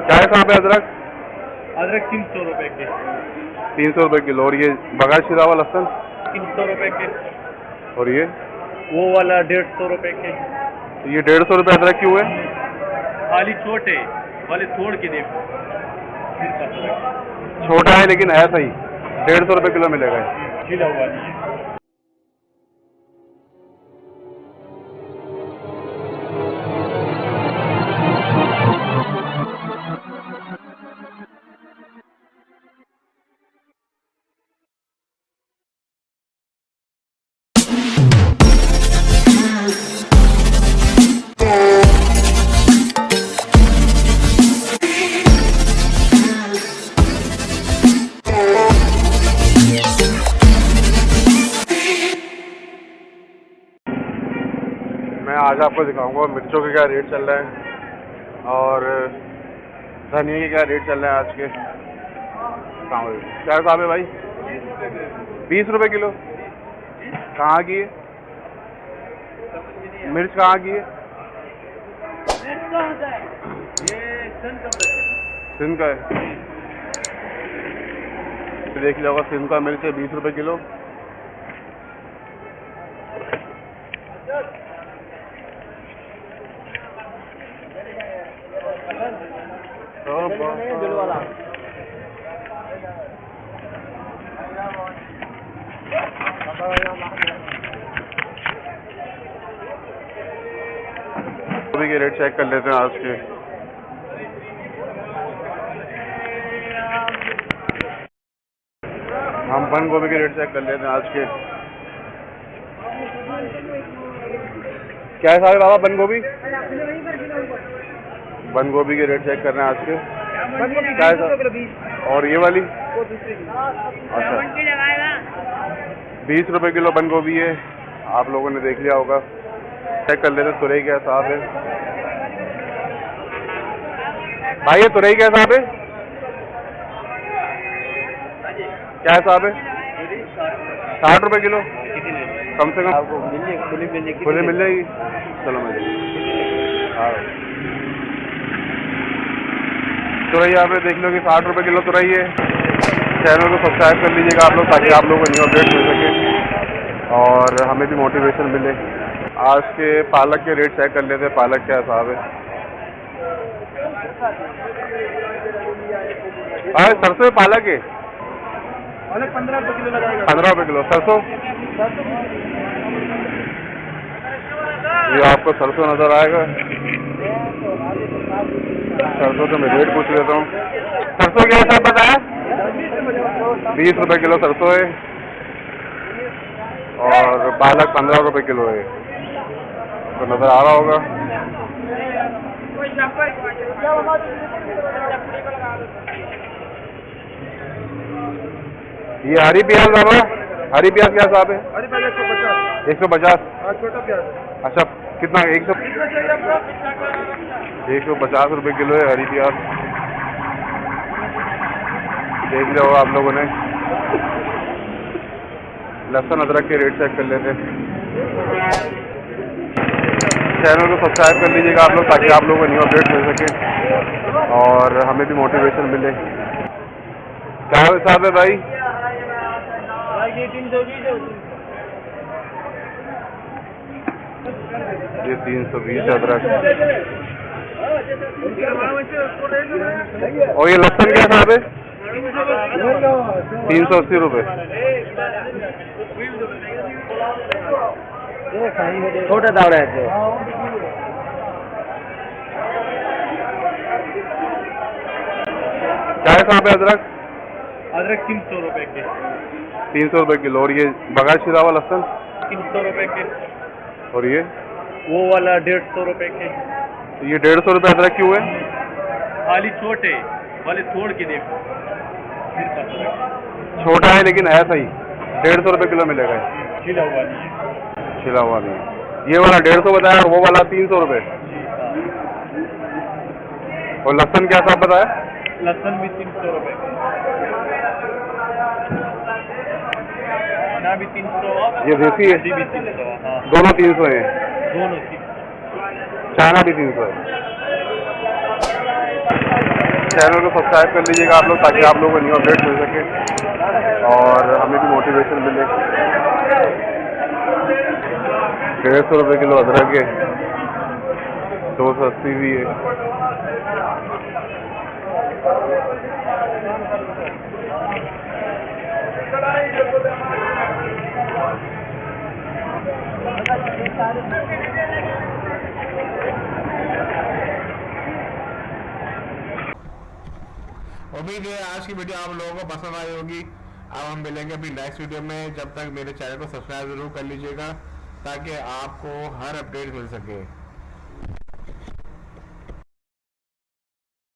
क्या है कहाँ पे अदरक? अदरक 300 रुपए के। 300 रुपए किलो। और ये बगैर छिला हुआ लहसुन? 300 रुपए के। और ये वो वाला 150 रुपए के। ये 150 रुपए अदरक क्यों है? खाली छोटे वाले तोड़ के देखो। छोटा है लेकिन है सही, 150 रुपए किलो मिलेगा। छिला हुआ नहीं है। मैं आज आपको दिखाऊंगा मिर्चों के क्या रेट चल रहे हैं और धनिया के क्या रेट चल रहे हैं आज के। क्या हिसाब है भाई? 20 रुपए किलो। कहाँ की है मिर्च? कहाँ की है? सिंध का है। देख लिया होगा, सिंध का मिर्च है 20 रुपए किलो। गोभी के रेट चेक कर लेते हैं आज के। हम बंद गोभी के रेट चेक कर लेते हैं आज के। क्या हिसाब है बाबा बंद गोभी? बंद गोभी के रेट चेक कर रहे हैं आज के। क्या हिसाब? और ये वाली? अच्छा 20 रुपए किलो बंद गोभी है। आप लोगों ने देख लिया होगा। चेक कर लेते तुरई क्या हिसाब है। भाई ये तुरई क्या हिसाब है? क्या हिसाब है? 60 रुपए किलो। कम से कम खुले मिल जाएगी। चलो मैं हाँ तुरई यहाँ पे देख लो कि 60 रुपए किलो तुरई है। चैनल को सब्सक्राइब कर लीजिएगा आप लोग, ताकि आप लोगों को न्यू अपडेट मिल सके और हमें भी मोटिवेशन मिले। आज के पालक के रेट चेक कर लेते हैं। पालक क्या हिसाब है? सरसों में पालक है? पालक 15 रुपए किलो लगाएगा। 15 रुपए किलो। सरसों? ये आपको सरसों नजर आएगा। सरसों तो मैं रेट पूछ लेता हूँ। सरसों क्या हिसाब बताया? 20 रुपए किलो सरसों है और पालक 15 रुपए किलो है। तो नजर आ रहा होगा। ये हरी प्याज बाबा, हरी प्याज क्या हिसाब है? हरी प्याज 150। 150? छोटा प्याज। अच्छा कितना? 150 रुपए किलो है हरी प्याज। देख लिया होगा आप लोगों ने। लहसुन अदरक के रेट चेक कर लेते हैं। चैनल को सब्सक्राइब कर लीजिएगा आप लोग, ताकि आप लोगों को न्यू अपडेट मिल सके और हमें भी मोटिवेशन मिले। क्या हिसाब है भाई? ये 320 अदरक। और ये लहसुन क्या हिसाब है? 380 रुपए। छोटा दावड़ा है। क्या हिसाब है अदरक? अदरक 300 रुपए के। 300 रुपए किलो। और ये बगैर छिला हुआ लहसुन? 300 रुपए के। और ये वो वाला 150 रुपए के। ये 150 रुपए अदरक क्यों है? खाली छोटे वाले तोड़ के देखो। छोटा है लेकिन है सही, 150 रुपए किलो मिलेगा। छिला हुआ नहीं है। छिला हुआ नहीं। ये वाला 150 बताया और वो वाला 300 रुपए। और लहसुन क्या हिसाब बताया? लहसुन भी 300 रुपए ना भी 300। ये देसी है? भी 300। हाँ दोनों 300 है। दोनों चाइना भी 300 है। चैनल को सब्सक्राइब कर लीजिएगा आप लोग, ताकि आप लोगों को न्यू अपडेट मिल सके और हमें भी मोटिवेशन मिले। 150 रुपये किलो अदरक है, 280 भी है। उम्मीद है आज की वीडियो आप लोगों को पसंद आई होगी। अब हम मिलेंगे अपनी नेक्स्ट वीडियो में, जब तक मेरे चैनल को सब्सक्राइब जरूर कर लीजिएगा ताकि आपको हर अपडेट मिल सके।